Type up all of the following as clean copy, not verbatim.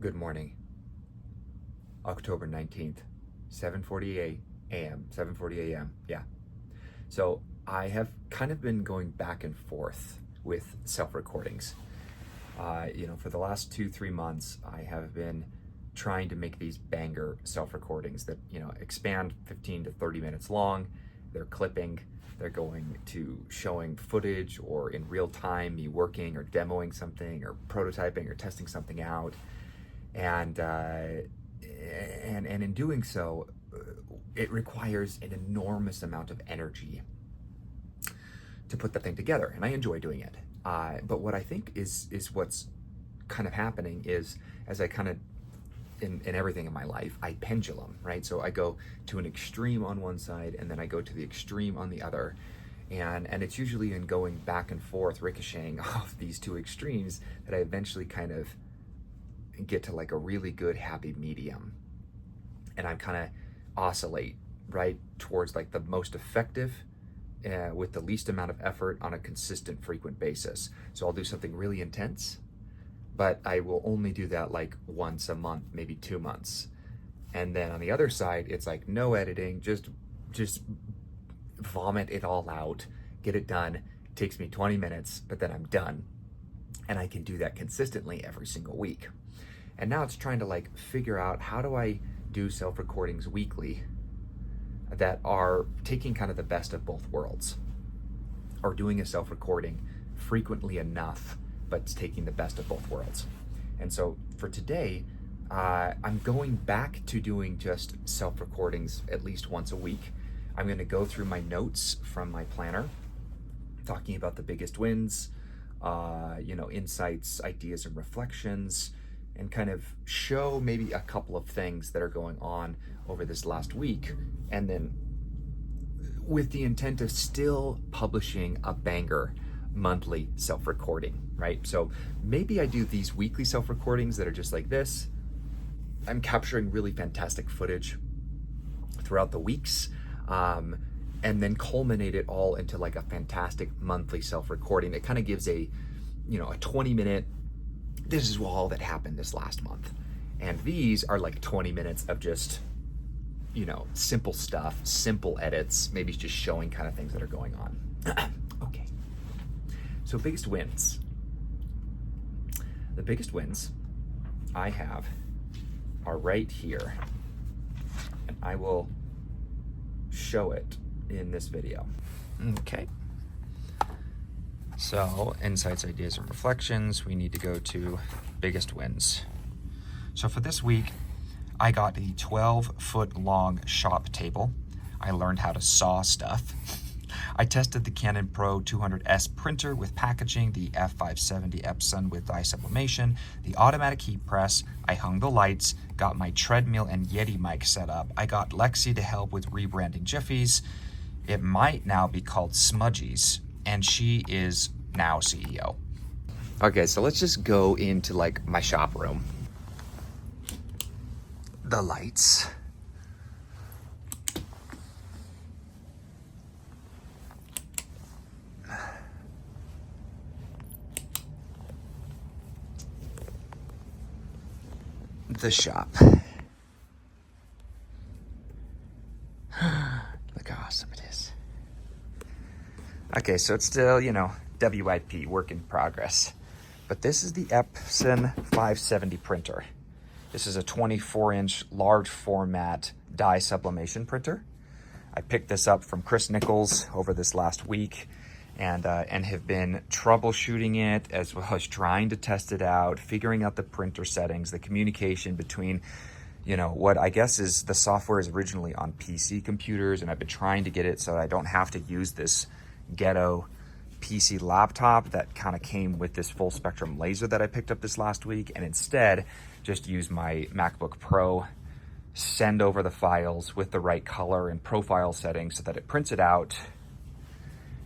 Good morning, October 19th, 7:48 a.m., 7:40 a.m., yeah. So I have kind of been going back and forth with self-recordings. For the last 2-3 months, I have been trying to make these banger self-recordings that, expand 15 to 30 minutes long. They're clipping, they're going to showing footage or in real time, me working or demoing something or prototyping or testing something out. And in doing so, it requires an enormous amount of energy to put the thing together, and I enjoy doing it. But what I think is what's kind of happening is, as I kind of in everything in my life, I pendulum, right? So I go to an extreme on one side, and then I go to the extreme on the other, and it's usually in going back and forth, ricocheting off these two extremes, that I eventually kind of get to like a really good happy medium, and I'm kind of oscillate right towards like the most effective with the least amount of effort on a consistent, frequent basis. So I'll do something really intense, but I will only do that like once a month, maybe 2 months. And then on the other side, it's like no editing, just vomit it all out, get it done. It takes me 20 minutes, but then I'm done. And I can do that consistently every single week. And now it's trying to like figure out, how do I do self-recordings weekly that are taking kind of the best of both worlds, or doing a self-recording frequently enough, but it's taking the best of both worlds. And so for today, I'm going back to doing just self-recordings at least once a week. I'm going to go through my notes from my planner, talking about the biggest wins, insights, ideas, and reflections, and kind of show maybe a couple of things that are going on over this last week, and then with the intent of still publishing a banger monthly self-recording, right? So maybe I do these weekly self-recordings that are just like this. I'm capturing really fantastic footage throughout the weeks, and then culminate it all into like a fantastic monthly self-recording that kind of gives a 20-minute, this is all that happened this last month. And these are like 20 minutes of just, simple stuff, simple edits, maybe just showing kind of things that are going on. Okay. So biggest wins. The biggest wins I have are right here. And I will show it in this video. Okay. So, insights, ideas, and reflections, we need to go to biggest wins. So for this week, I got a 12-foot long shop table. I learned how to saw stuff. I tested the Canon Pro 200S printer with packaging, the F570 Epson with dye sublimation, the automatic heat press. I hung the lights, got my treadmill and Yeti mic set up. I got Lexi to help with rebranding Jiffy's. It might now be called Smudgies, and she is now CEO. Okay, so let's just go into like my shop room. The lights. The shop. Look how awesome it is. Okay, so it's still, WIP, work in progress. But this is the Epson 570 printer. This is a 24-inch large format dye sublimation printer. I picked this up from Chris Nichols over this last week, and have been troubleshooting it, as well as trying to test it out, figuring out the printer settings, the communication between, what I guess is the software is originally on PC computers, and I've been trying to get it so that I don't have to use this ghetto PC laptop that kind of came with this full spectrum laser that I picked up this last week, and instead just use my MacBook Pro, send over the files with the right color and profile settings so that it prints it out,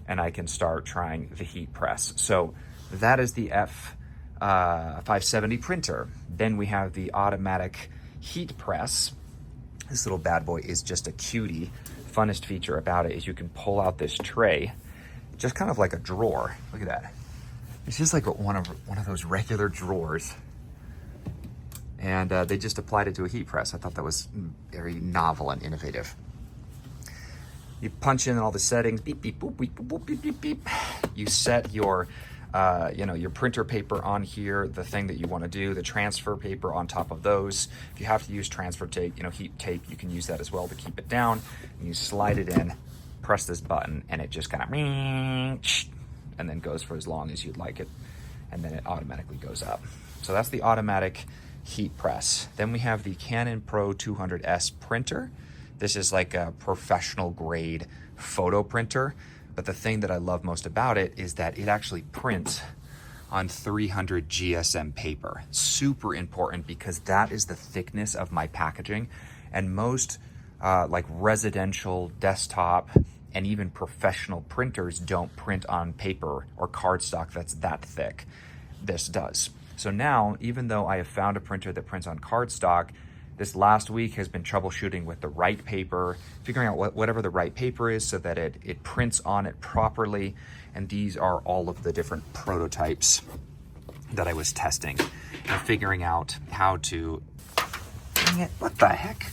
and I can start trying the heat press. So that is the F570 printer. Then we have the automatic heat press. This little bad boy is just a cutie. Funnest feature about it is you can pull out this tray, just kind of like a drawer. Look at that. It's just like one of those regular drawers. and they just applied it to a heat press. I thought that was very novel and innovative. You punch in all the settings, beep, beep, boop, beep, boop, beep, beep, beep. You set your, your printer paper on here, the thing that you want to do, the transfer paper on top of those. If you have to use transfer tape, heat tape, you can use that as well to keep it down. And you slide it in, press this button, and it just kind of, and then goes for as long as you'd like it. And then it automatically goes up. So that's the automatic heat press. Then we have the Canon Pro 200S printer. This is like a professional grade photo printer, but the thing that I love most about it is that it actually prints on 300 GSM paper. Super important because that is the thickness of my packaging, and most like residential, desktop, and even professional printers don't print on paper or cardstock that's that thick. This does. So now, even though I have found a printer that prints on cardstock, this last week has been troubleshooting with the right paper, figuring out whatever the right paper is so that it prints on it properly. And these are all of the different prototypes that I was testing and figuring out how to, dang it, what the heck?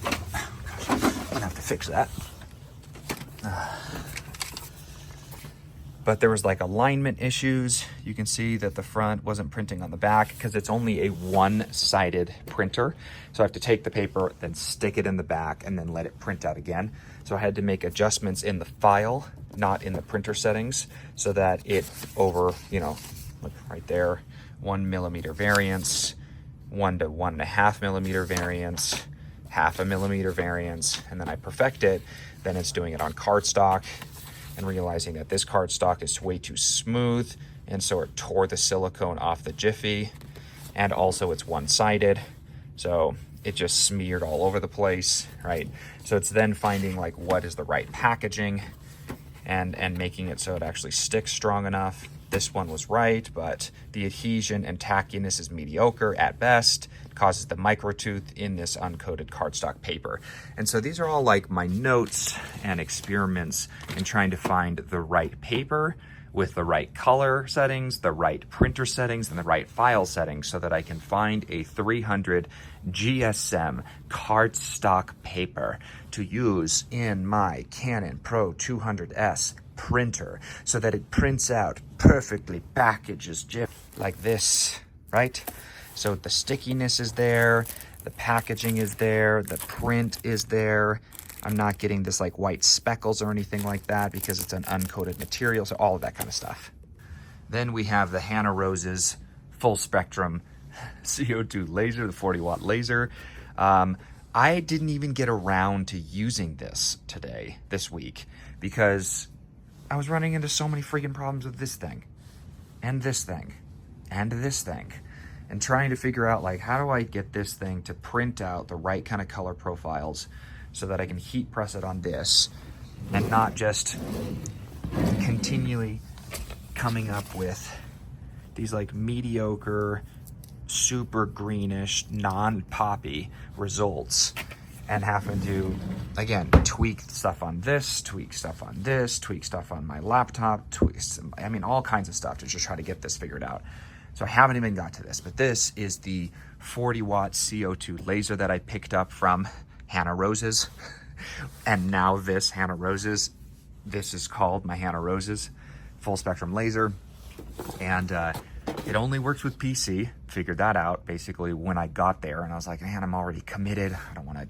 Oh, gosh, I'm gonna have to fix that. But there was like alignment issues. You can see that the front wasn't printing on the back because it's only a one-sided printer. So I have to take the paper, then stick it in the back, and then let it print out again. So I had to make adjustments in the file, not in the printer settings, so that it look right there, 1 millimeter variance, 1 to 1.5 millimeter variance, 0.5 millimeter variance, and then I perfect it. Then it's doing it on cardstock, and realizing that this cardstock is way too smooth, and so it tore the silicone off the Jiffy, and also it's one-sided, so it just smeared all over the place, right? So it's then finding like what is the right packaging and making it so it actually sticks strong enough. This one was right, but the adhesion and tackiness is mediocre at best. It causes the micro tooth in this uncoated cardstock paper. And so these are all like my notes and experiments in trying to find the right paper with the right color settings, the right printer settings, and the right file settings so that I can find a 300 GSM cardstock paper to use in my Canon Pro 200S printer so that it prints out perfectly packages just like this, right? So the stickiness is there, the packaging is there, the print is there. I'm not getting this like white speckles or anything like that because it's an uncoated material, so all of that kind of stuff. Then we have the Hannah Rose's full spectrum CO2 laser, the 40-watt laser. I didn't even get around to using this week, because I was running into so many freaking problems with this thing, and this thing, and this thing, and trying to figure out like, how do I get this thing to print out the right kind of color profiles so that I can heat press it on this and not just continually coming up with these like mediocre, super greenish, non-poppy results and having to, again, tweak stuff on this, tweak stuff on this, tweak stuff on my laptop, all kinds of stuff to just try to get this figured out. So I haven't even got to this, but this is the 40-watt CO2 laser that I picked up from Hannah Rose's. And now this Hannah Rose's, this is called my Hannah Rose's full spectrum laser. And it only works with PC. Figured that out basically when I got there, and I was like, man, I'm already committed. I don't want to,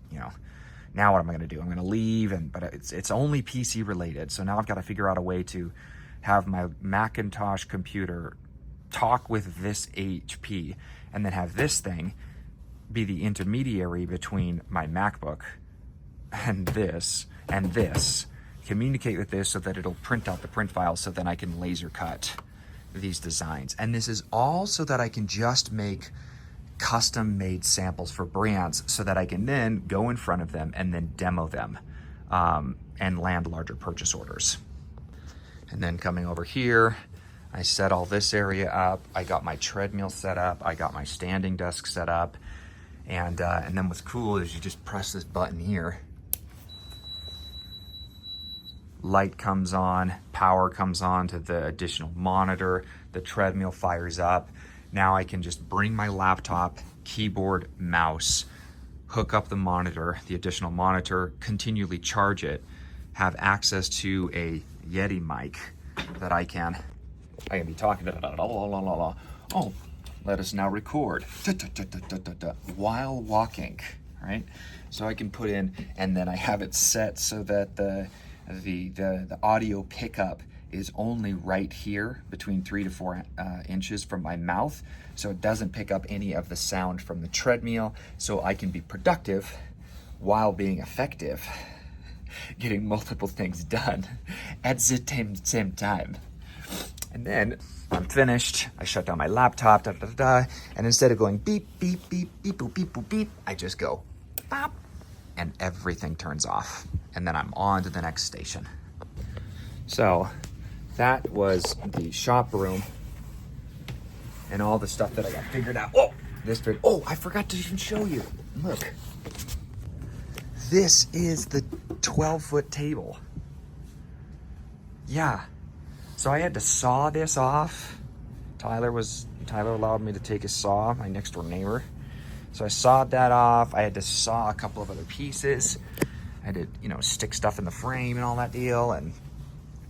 now what am I going to do? I'm going to leave, but it's only PC related. So now I've got to figure out a way to have my Macintosh computer talk with this HP, and then have this thing be the intermediary between my MacBook and this, communicate with this so that it'll print out the print file so then I can laser cut these designs. And this is all so that I can just make custom made samples for brands so that I can then go in front of them and then demo them and land larger purchase orders. And then coming over here, I set all this area up. I got my treadmill set up. I got my standing desk set up. And then what's cool is you just press this button here. Light comes on, power comes on to the additional monitor, the treadmill fires up, Now I can just bring my laptop, keyboard, mouse, hook up the monitor, the additional monitor, continually charge it, have access to a Yeti mic that I can be talking to, oh, let us now record while walking, right? So I can put in, and then I have it set so that the audio pickup is only right here between 3 to 4 inches from my mouth, so it doesn't pick up any of the sound from the treadmill, so I can be productive while being effective, getting multiple things done at the same time. And then I'm finished, I shut down my laptop, and instead of going beep, beep, beep, beep, boop, beep, boop, beep, I just go bop, and everything turns off. And then I'm on to the next station. So that was the shop room and all the stuff that I got figured out. Oh, I forgot to even show you. Look, this is the 12-foot table. Yeah, so I had to saw this off. Tyler allowed me to take his saw, my next door neighbor. So I sawed that off. I had to saw a couple of other pieces. I had to, stick stuff in the frame and all that deal.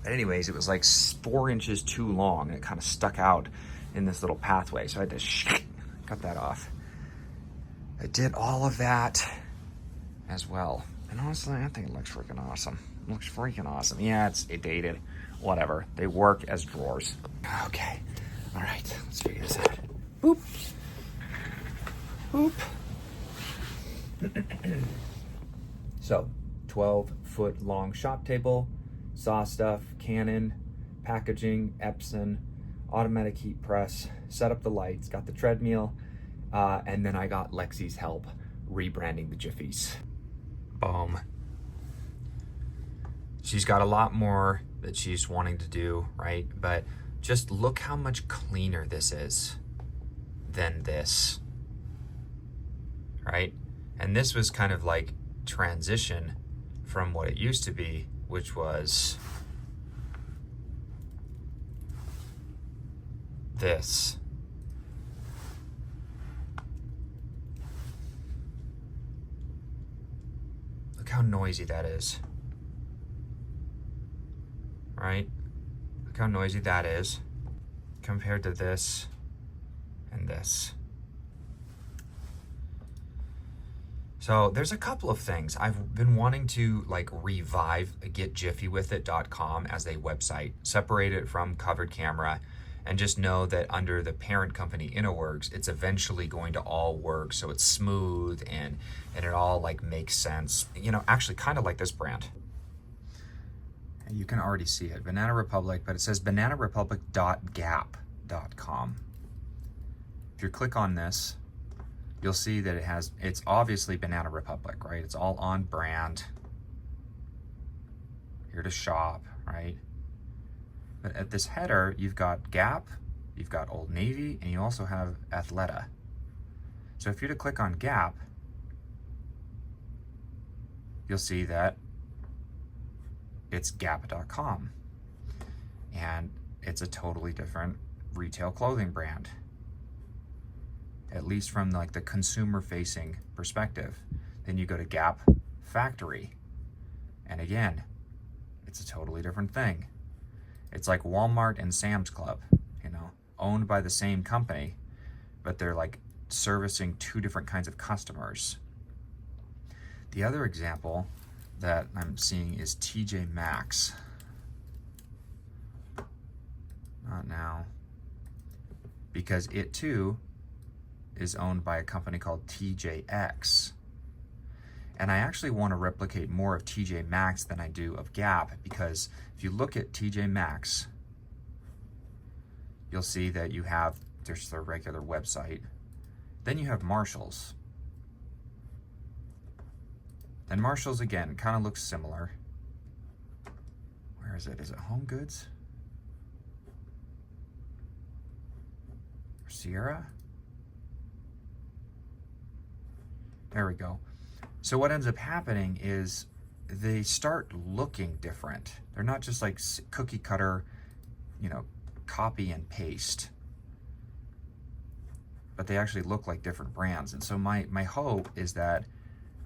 But anyways, it was like 4 inches too long, and it kind of stuck out in this little pathway. So I had to cut that off. I did all of that as well. And honestly, I think it looks freaking awesome. It looks freaking awesome. Yeah, it's dated. Whatever. They work as drawers. Okay. All right. Let's figure this out. Boop. Boop. So, 12-foot long shop table, saw stuff, Canon, packaging, Epson, automatic heat press, set up the lights, got the treadmill, and then I got Lexi's help rebranding the Jiffies. Boom. She's got a lot more that she's wanting to do, right? But just look how much cleaner this is than this, right? And this was kind of like transition from what it used to be, which was this. Look how noisy that is. Right? Look how noisy that is compared to this and this. So there's a couple of things. I've been wanting to revive getjiffywithit.com as a website, separate it from Covered Camera, and just know that under the parent company InnoWorks, it's eventually going to all work so it's smooth and it all makes sense. Actually kind of like this brand. And you can already see it, Banana Republic, but it says bananarepublic.gap.com. If you click on this, you'll see that it's obviously Banana Republic, right? It's all on brand. Here to shop, right? But at this header, you've got Gap, you've got Old Navy, and you also have Athleta. So if you're to click on Gap, you'll see that it's Gap.com. And it's a totally different retail clothing brand, at least from the consumer-facing perspective. Then you go to Gap Factory, and again, it's a totally different thing. It's like Walmart and Sam's Club, owned by the same company, but they're servicing two different kinds of customers. The other example that I'm seeing is TJ Maxx. Not now, because it too is owned by a company called TJX. And I actually want to replicate more of TJ Maxx than I do of Gap, because if you look at TJ Maxx, you'll see that there's their regular website. Then you have Marshalls. Then Marshalls, again, kind of looks similar. Where is it? Is it Home Goods? Or Sierra? There we go. So what ends up happening is they start looking different. They're not just cookie cutter, copy and paste. but they actually look like different brands. And so my hope is that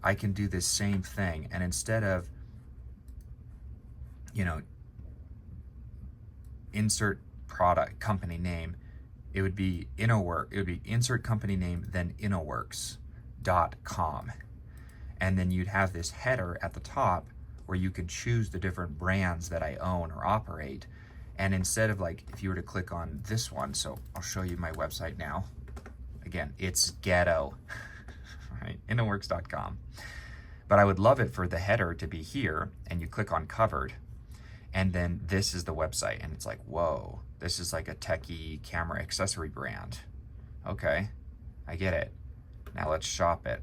I can do this same thing, and instead of, you know, insert product company name, it would be insert company name, then innoworks.com. And then you'd have this header at the top where you could choose the different brands that I own or operate. And instead of, like, if you were to click on this one, so I'll show you my website now. Again, it's ghetto, right? Innoworks.com. But I would love it for the header to be here, and you click on covered, and then this is the website, and it's like, whoa, this is like a techie camera accessory brand. Okay, I get it. Now let's shop it.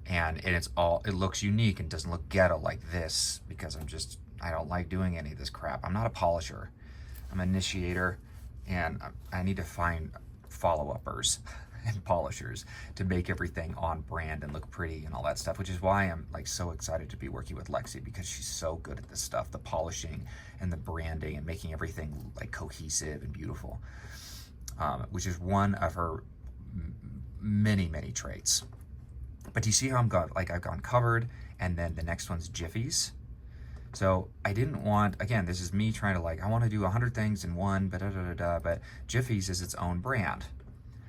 And it looks unique and doesn't look ghetto like this, because I don't like doing any of this crap. I'm not a polisher. I'm an initiator, and I need to find follow-uppers and polishers to make everything on brand and look pretty and all that stuff, which is why I'm like so excited to be working with Lexi, because she's so good at this stuff, the polishing and the branding and making everything like cohesive and beautiful, which is one of her many traits. But you see how I've gone covered, and then the next one's Jiffy's. So I didn't want, again, this is me trying to, like, I want to do 100 things in one, but Jiffy's is its own brand.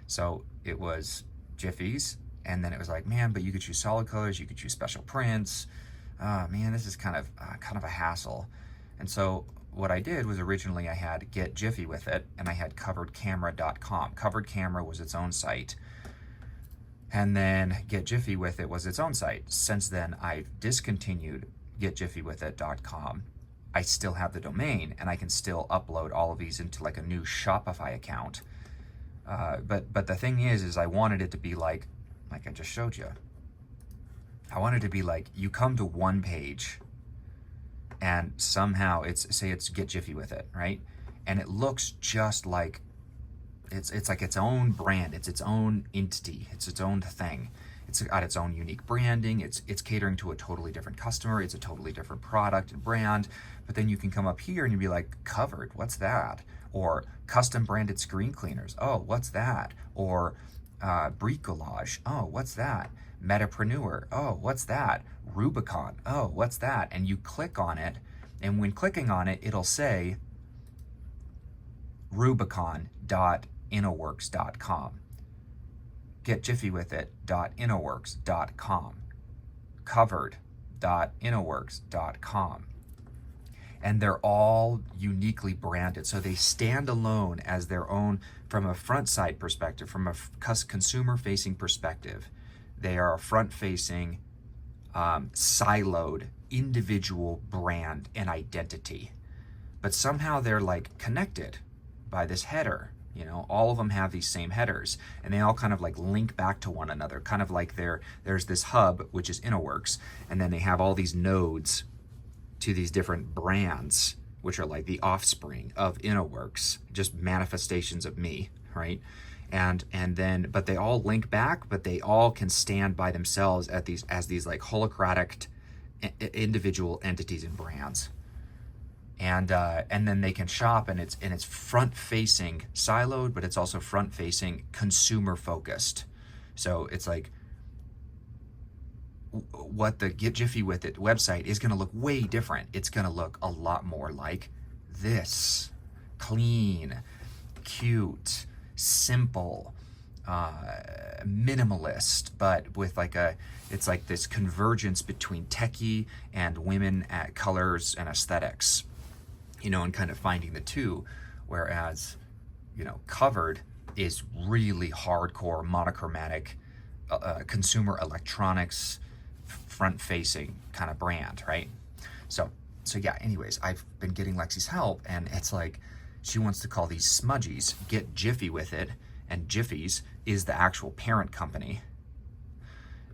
So it was Jiffy's, and then it was like, man, but you could choose solid colors, you could choose special prints. Man, this is kind of a hassle. And so what I did was, originally I had Get Jiffy with it, and I had coveredcamera.com. Covered Camera was its own site, and then Get Jiffy with it was its own site. Since then, I've discontinued getjiffywithit.com. I still have the domain, and I can still upload all of these into like a new Shopify account. But the thing is I wanted it to be like I just showed you. I wanted it to be like, you come to one page, and somehow say it's Get Jiffy with it, right? And it looks just like it's like its own brand, it's its own entity, it's its own thing. It's got its own unique branding. It's catering to a totally different customer. It's a totally different product and brand. But then you can come up here and you'd be like, covered, what's that? Or custom branded screen cleaners. Oh, what's that? Or bricolage. Oh, what's that? Metapreneur. Oh, what's that? Rubicon. Oh, what's that? And you click on it, and when clicking on it, it'll say rubicon.innoworks.com. getjiffywithit.innoworks.com, covered.innoworks.com. And they're all uniquely branded. So they stand alone as their own, from a front side perspective, from a consumer facing perspective. They are a front facing, siloed, individual brand and identity. But somehow they're like connected by this header. You know, all of them have these same headers, and they all kind of like link back to one another, kind of like there's this hub, which is Innoworks, and then they have all these nodes to these different brands, which are like the offspring of Innoworks, just manifestations of me, right? And then, but they all link back, but they all can stand by themselves as these like holocratic individual entities and brands. And then they can shop, and it's front-facing siloed, but it's also front-facing consumer-focused. So it's like what the Get Jiffy With It website is going to look way different. It's going to look a lot more like this: clean, cute, simple, minimalist, but with it's like this convergence between techie and women at colors and aesthetics. You know, and kind of finding the two, whereas, you know, Covered is really hardcore, monochromatic, consumer electronics, front-facing kind of brand, right? So yeah, anyways, I've been getting Lexi's help, and it's like, she wants to call these smudgies Get Jiffy With It, and Jiffy's is the actual parent company.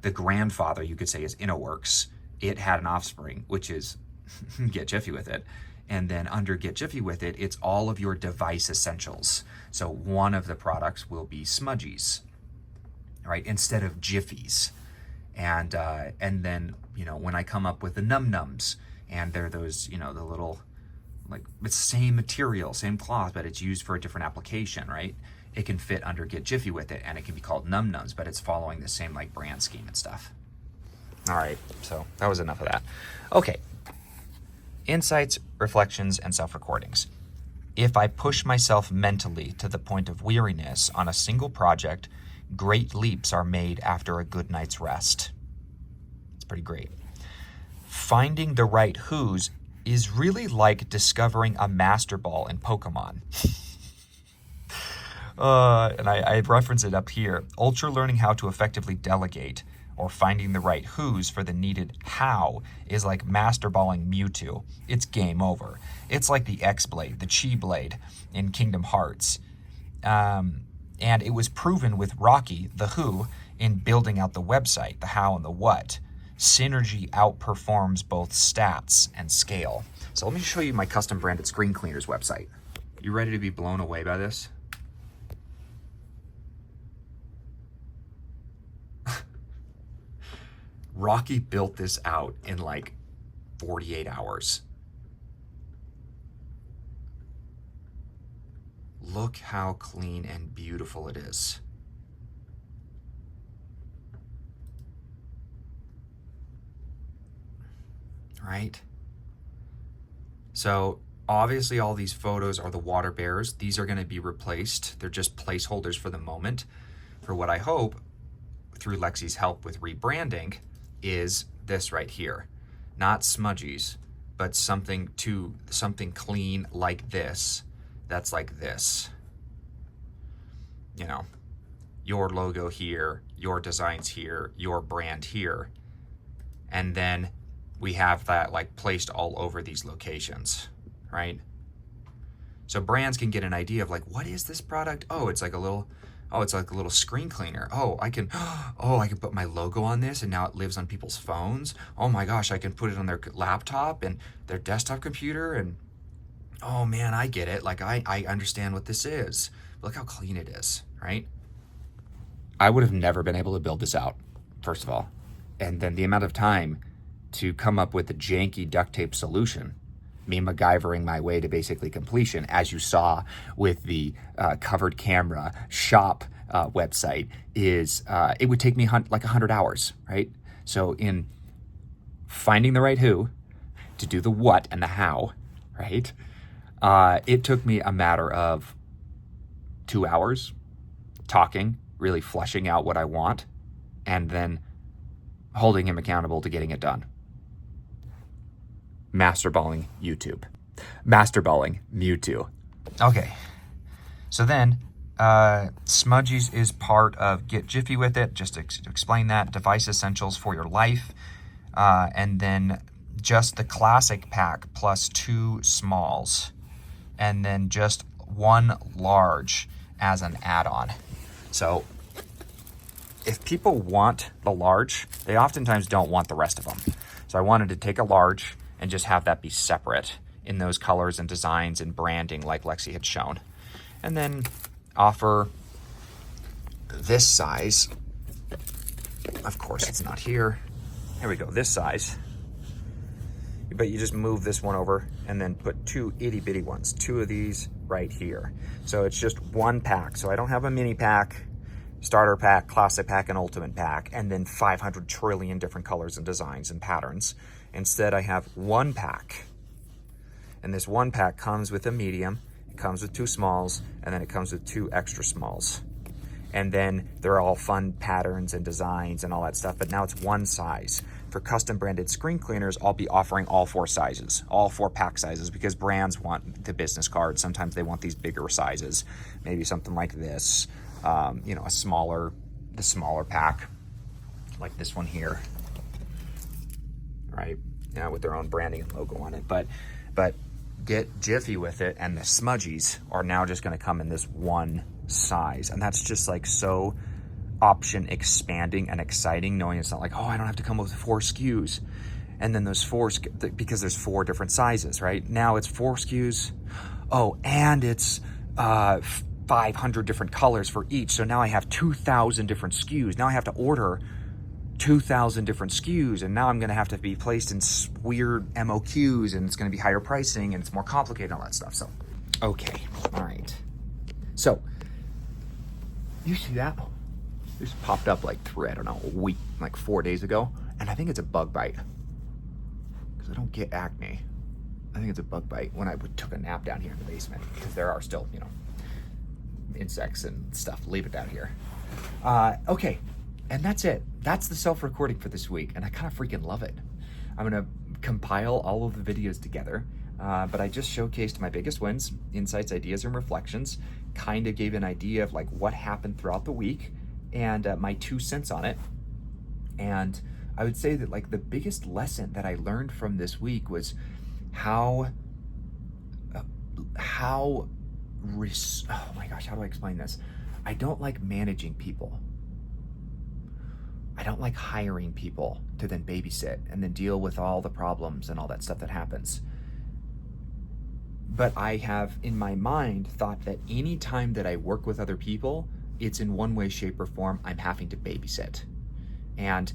The grandfather, you could say, is Innoworks. It had an offspring, which is Get Jiffy With It. And then under Get Jiffy With It, it's all of your device essentials. So one of the products will be smudgies, right, instead of Jiffies. And then, you know, when I come up with the num-nums, and they're those, you know, the little like it's same material, same cloth, but it's used for a different application, right? It can fit under Get Jiffy with it, and it can be called Num Nums, but it's following the same like brand scheme and stuff. All right, so that was enough of that. Okay, insights, reflections, and self-recordings. If I push myself mentally to the point of weariness on a single project, great leaps are made after a good night's rest. It's pretty great. Finding the right who's is really like discovering a Master Ball in Pokemon. And I reference it up here. Ultra learning how to effectively delegate or finding the right who's for the needed how is like masterballing Mewtwo. It's game over. It's like the X-Blade, the Chi Blade in Kingdom Hearts. And it was proven with Rocky, the who, in building out the website, the how and the what. Synergy outperforms both stats and scale. So let me show you my custom branded screen cleaners website. You ready to be blown away by this? Rocky built this out in like 48 hours. Look how clean and beautiful it is. Right? So obviously all these photos are the water bearers. These are going to be replaced. They're just placeholders for the moment. For what I hope, through Lexi's help with rebranding, is this right here. Not smudgies, but something clean like this. That's like this. You know, your logo here, your designs here, your brand here. And then we have that like placed all over these locations, right? So brands can get an idea of like, what is this product? Oh, it's like a little screen cleaner. Oh, I can put my logo on this and now it lives on people's phones. Oh my gosh, I can put it on their laptop and their desktop computer, and oh man, I get it. Like I understand what this is. Look how clean it is, right? I would have never been able to build this out, first of all. And then the amount of time to come up with a janky duct tape solution, me MacGyvering my way to basically completion, as you saw with the covered camera shop website, is it would take me like 100 hours, right? So in finding the right who to do the what and the how, right? It took me a matter of 2 hours talking, really fleshing out what I want, and then holding him accountable to getting it done. Masterballing YouTube. Masterballing Mewtwo. Okay, so then Smudgies is part of Get Jiffy with it, just to explain that. Device essentials for your life. And then just the classic pack plus 2 smalls. And then just 1 large as an add-on. So if people want the large, they oftentimes don't want the rest of them. So I wanted to take a large and just have that be separate in those colors and designs and branding like Lexi had shown. And then offer this size. Of course, it's not here. Here we go, this size. But you just move this one over and then put 2 itty bitty ones, 2 of these right here. So it's just 1 pack. So I don't have a mini pack, starter pack, classic pack, and ultimate pack, and then 500 trillion different colors and designs and patterns. Instead, I have 1 pack. And this 1 pack comes with a medium, it comes with 2 smalls, and then it comes with 2 extra smalls. And then they're all fun patterns and designs and all that stuff, but now it's 1 size. For custom branded screen cleaners, I'll be offering all 4 sizes, all 4 pack sizes, because brands want the business card. Sometimes they want these bigger sizes, maybe something like this, you know, the smaller pack, like this one here, right? Yeah, with their own branding and logo on it. But Get Jiffy with it, and the Smudgies are now just going to come in this 1 size, and that's just like so option expanding and exciting, knowing it's not like, oh, I don't have to come up with 4 SKUs, and then those 4 because there's 4 different sizes, right? Now it's 4 SKUs. Oh, and it's 500 different colors for each. So now I have 2,000 different SKUs. Now I have to order 2,000 different SKUs, and now I'm going to have to be placed in weird MOQs, and it's going to be higher pricing, and it's more complicated, and all that stuff. So, okay, all right. So, you see that? This popped up like I don't know, a week, like 4 days ago, and I think it's a bug bite. Because I don't get acne. I think it's a bug bite when I took a nap down here in the basement, because there are still, you know, insects and stuff. Leave it down here. Okay, and that's it. That's the self-recording for this week, and I kind of freaking love it. I'm gonna compile all of the videos together, but I just showcased my biggest wins, insights, ideas, and reflections, kind of gave an idea of like what happened throughout the week, and my 2 cents on it. And I would say that like the biggest lesson that I learned from this week was oh my gosh, how do I explain this? I don't like managing people. I don't like hiring people to then babysit and then deal with all the problems and all that stuff that happens. But I have in my mind thought that any time that I work with other people, it's in one way, shape, or form I'm having to babysit. And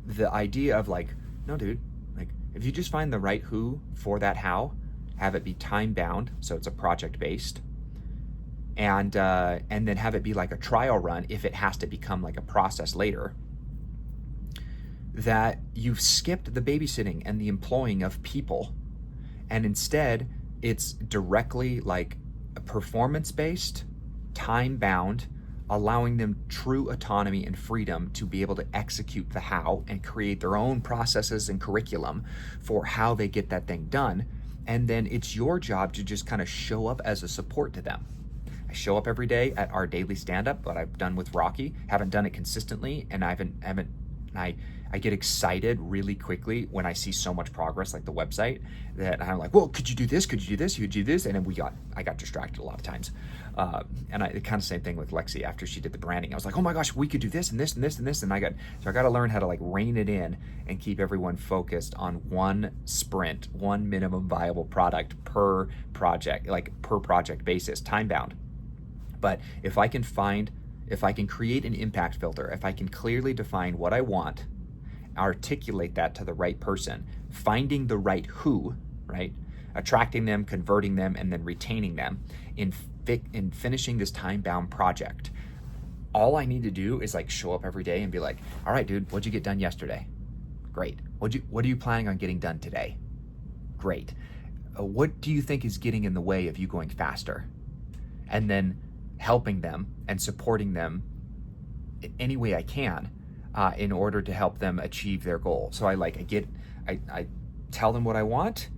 the idea of like, no dude, like if you just find the right who for that how, have it be time bound, so it's a project based, and then have it be like a trial run if it has to become like a process later, that you've skipped the babysitting and the employing of people, and instead it's directly like a performance based, time bound, allowing them true autonomy and freedom to be able to execute the how and create their own processes and curriculum for how they get that thing done. And then it's your job to just kind of show up as a support to them. I show up every day at our daily stand-up, what I've done with Rocky. Haven't done it consistently, and I get excited really quickly when I see so much progress, like the website, that I'm like, well, could you do this? Could you do this? You could do this? And then I got distracted a lot of times. And the kind of same thing with Lexi after she did the branding. I was like, oh my gosh, we could do this and this and this and this. And I got to learn how to like rein it in and keep everyone focused on one sprint, one minimum viable product per project, like per project basis, time bound. But if I can create an impact filter, if I can clearly define what I want, articulate that to the right person, finding the right who, right? Attracting them, converting them, and then retaining them in finishing this time-bound project. All I need to do is like show up every day and be like, all right, dude, what'd you get done yesterday? Great. What are you planning on getting done today? Great. What do you think is getting in the way of you going faster? And then helping them and supporting them in any way I can in order to help them achieve their goal. So I tell them what I want,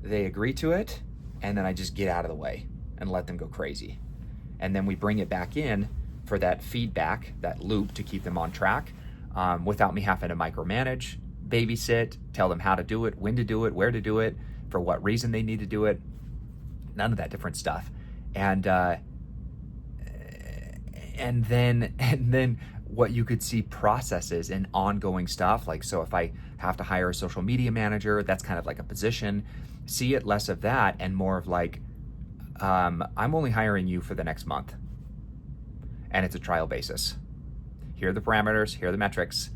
they agree to it, and then I just get out of the way and let them go crazy. And then we bring it back in for that feedback, that loop, to keep them on track without me having to micromanage, babysit, tell them how to do it, when to do it, where to do it, for what reason they need to do it, none of that different stuff. And then what you could see processes and ongoing stuff. Like, so if I have to hire a social media manager, that's kind of like a position. See it less of that and more of like, I'm only hiring you for the next month. And it's a trial basis. Here are the parameters, here are the metrics.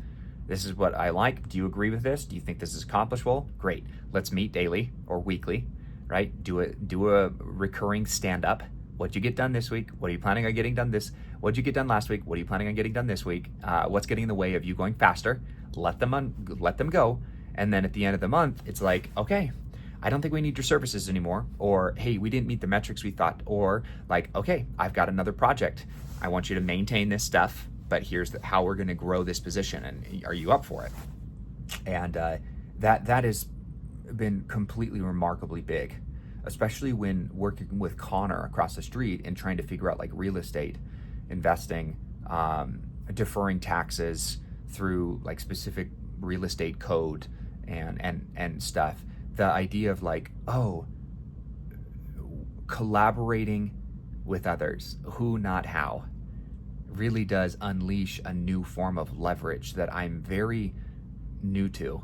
This is what I like. Do you agree with this? Do you think this is accomplishable? Great. Let's meet daily or weekly, right? Do a recurring stand-up. What'd you get done this week? What are you planning on getting done what'd you get done last week? What are you planning on getting done this week? What's getting in the way of you going faster? Let them go. And then at the end of the month, it's like, okay, I don't think we need your services anymore. Or, hey, we didn't meet the metrics we thought. Or like, okay, I've got another project. I want you to maintain this stuff, but here's how we're going to grow this position. And are you up for it? And that has been completely remarkably big, especially when working with Connor across the street and trying to figure out like real estate investing, deferring taxes through like specific real estate code and stuff. The idea of like, collaborating with others, who, not how, really does unleash a new form of leverage that I'm very new to,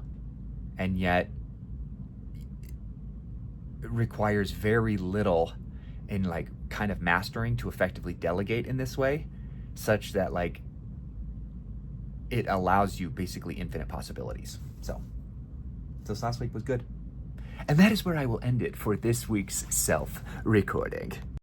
and yet it requires very little in like kind of mastering to effectively delegate in this way, such that like it allows you basically infinite possibilities. So this last week was good. And that is where I will end it for this week's self-recording.